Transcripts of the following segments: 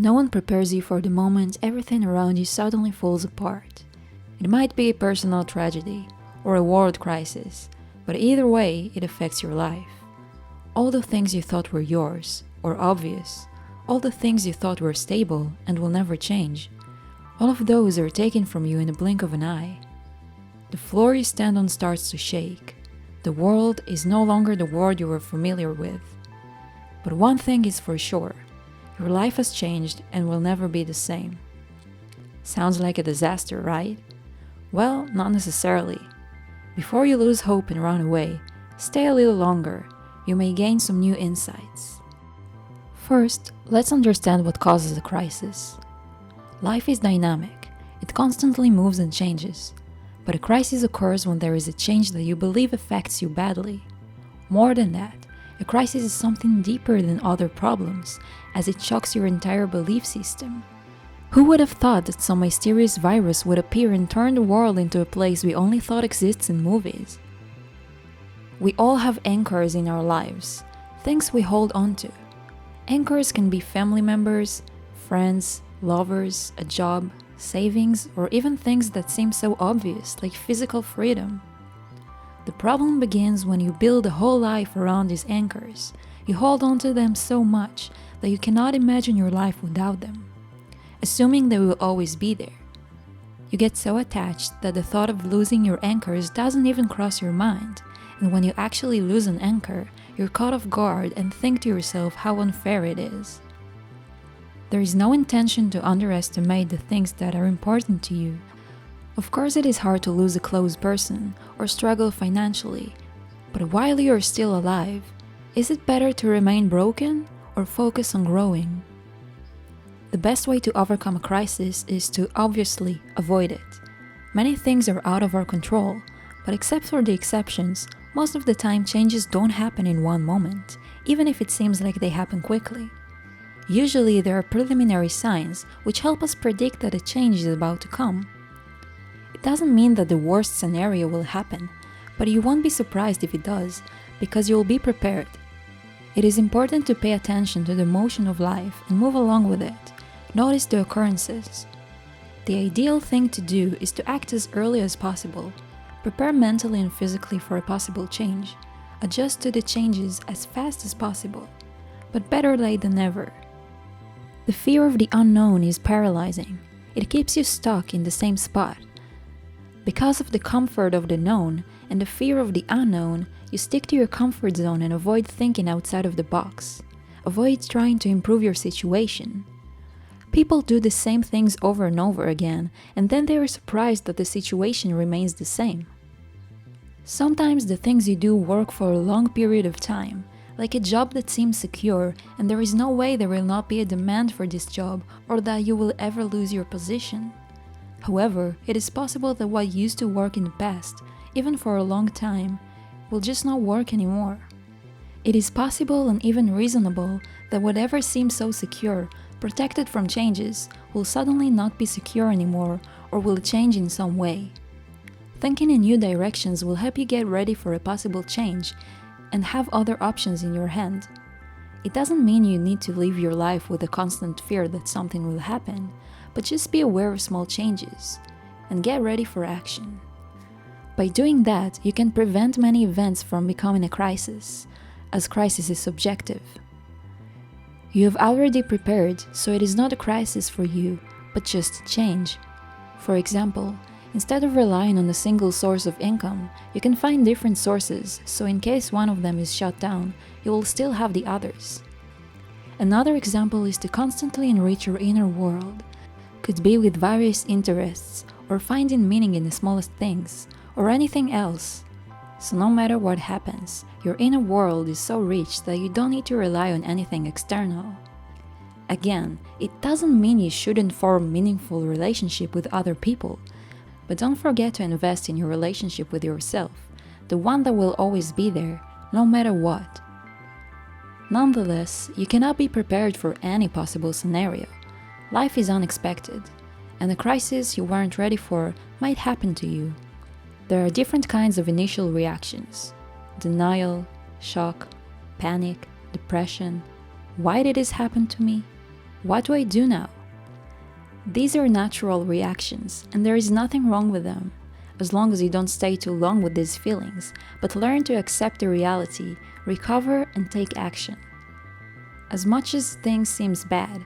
No one prepares you for the moment everything around you suddenly falls apart. It might be a personal tragedy or a world crisis, but either way, it affects your life. All the things you thought were yours or obvious, all the things you thought were stable and will never change, all of those are taken from you in the blink of an eye. The floor you stand on starts to shake. The world is no longer the world you were familiar with. But one thing is for sure. Your life has changed and will never be the same. Sounds like a disaster, right? Well, not necessarily. Before you lose hope and run away, stay a little longer. You may gain some new insights. First, let's understand what causes a crisis. Life is dynamic. It constantly moves and changes. But a crisis occurs when there is a change that you believe affects you badly. More than that, a crisis is something deeper than other problems, as it shocks your entire belief system. Who would have thought that some mysterious virus would appear and turn the world into a place we only thought exists in movies? We all have anchors in our lives, things we hold on to. Anchors can be family members, friends, lovers, a job, savings, or even things that seem so obvious, like physical freedom. The problem begins when you build a whole life around these anchors. You hold on to them so much that you cannot imagine your life without them, assuming they will always be there. You get so attached that the thought of losing your anchors doesn't even cross your mind, and when you actually lose an anchor, you're caught off guard and think to yourself how unfair it is. There is no intention to underestimate the things that are important to you. Of course, it is hard to lose a close person or struggle financially, but while you are still alive, is it better to remain broken or focus on growing? The best way to overcome a crisis is to obviously avoid it. Many things are out of our control, but except for the exceptions, most of the time changes don't happen in one moment, even if it seems like they happen quickly. Usually there are preliminary signs which help us predict that a change is about to come. It doesn't mean that the worst scenario will happen, but you won't be surprised if it does, because you'll be prepared. It is important to pay attention to the motion of life and move along with it. Notice the occurrences. The ideal thing to do is to act as early as possible. Prepare mentally and physically for a possible change. Adjust to the changes as fast as possible. But better late than never. The fear of the unknown is paralyzing. It keeps you stuck in the same spot. Because of the comfort of the known and the fear of the unknown, you stick to your comfort zone and avoid thinking outside of the box. Avoid trying to improve your situation. People do the same things over and over again, and then they are surprised that the situation remains the same. Sometimes the things you do work for a long period of time, like a job that seems secure, and there is no way there will not be a demand for this job or that you will ever lose your position. However, it is possible that what used to work in the past, even for a long time, will just not work anymore. It is possible and even reasonable that whatever seems so secure, protected from changes, will suddenly not be secure anymore or will change in some way. Thinking in new directions will help you get ready for a possible change and have other options in your hand. It doesn't mean you need to live your life with a constant fear that something will happen, but just be aware of small changes and get ready for action. By doing that, you can prevent many events from becoming a crisis, as crisis is subjective. You have already prepared, so it is not a crisis for you, but just a change. For example, instead of relying on a single source of income, you can find different sources, so in case one of them is shut down, you will still have the others. Another example is to constantly enrich your inner world. Could be with various interests, or finding meaning in the smallest things, or anything else. So no matter what happens, your inner world is so rich that you don't need to rely on anything external. Again, it doesn't mean you shouldn't form meaningful relationship with other people, but don't forget to invest in your relationship with yourself, the one that will always be there, no matter what. Nonetheless, you cannot be prepared for any possible scenario. Life is unexpected, and a crisis you weren't ready for might happen to you. There are different kinds of initial reactions: denial, shock, panic, depression. Why did this happen to me? What do I do now? These are natural reactions, and there is nothing wrong with them, as long as you don't stay too long with these feelings, but learn to accept the reality, recover, and take action. As much as things seem bad,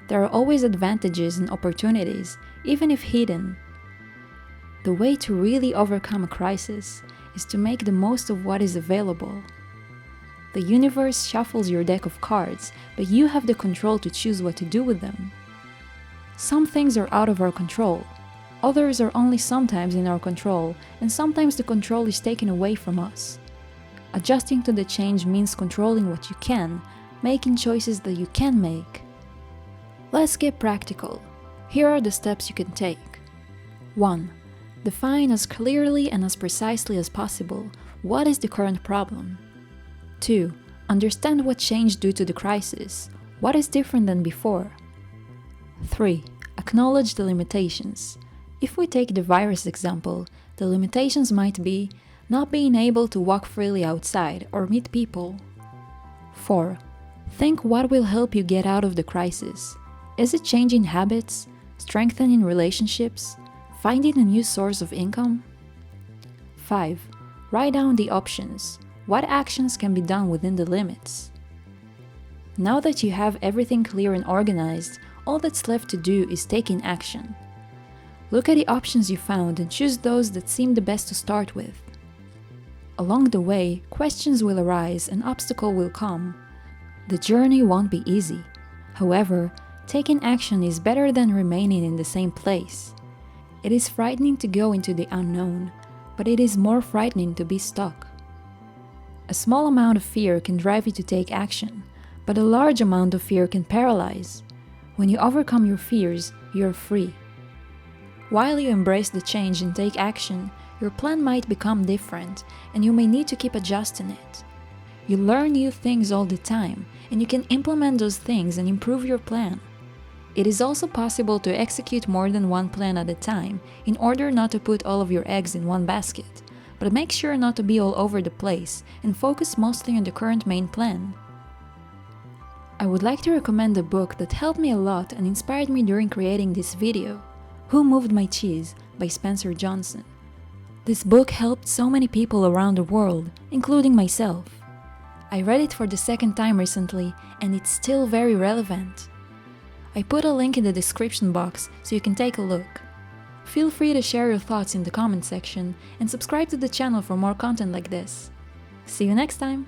there are always advantages and opportunities, even if hidden. The way to really overcome a crisis is to make the most of what is available. The universe shuffles your deck of cards, but you have the control to choose what to do with them. Some things are out of our control. Others are only sometimes in our control, and sometimes the control is taken away from us. Adjusting to the change means controlling what you can, making choices that you can make. Let's get practical. Here are the steps you can take. 1. Define as clearly and as precisely as possible what is the current problem. 2. Understand what changed due to the crisis. What is different than before? 3. Acknowledge the limitations. If we take the virus example, the limitations might be not being able to walk freely outside or meet people. 4. Think what will help you get out of the crisis. Is it changing habits, strengthening relationships, finding a new source of income? 5. Write down the options. What actions can be done within the limits? Now that you have everything clear and organized, all that's left to do is taking action. Look at the options you found and choose those that seem the best to start with. Along the way, questions will arise and obstacles will come. The journey won't be easy. However, taking action is better than remaining in the same place. It is frightening to go into the unknown, but it is more frightening to be stuck. A small amount of fear can drive you to take action, but a large amount of fear can paralyze. When you overcome your fears, you're free. While you embrace the change and take action, your plan might become different, and you may need to keep adjusting it. You learn new things all the time, and you can implement those things and improve your plan. It is also possible to execute more than one plan at a time in order not to put all of your eggs in one basket, but make sure not to be all over the place and focus mostly on the current main plan. I would like to recommend a book that helped me a lot and inspired me during creating this video, Who Moved My Cheese by Spencer Johnson. This book helped so many people around the world, including myself. I read it for the second time recently, and it's still very relevant. I put a link in the description box so you can take a look. Feel free to share your thoughts in the comment section and subscribe to the channel for more content like this. See you next time!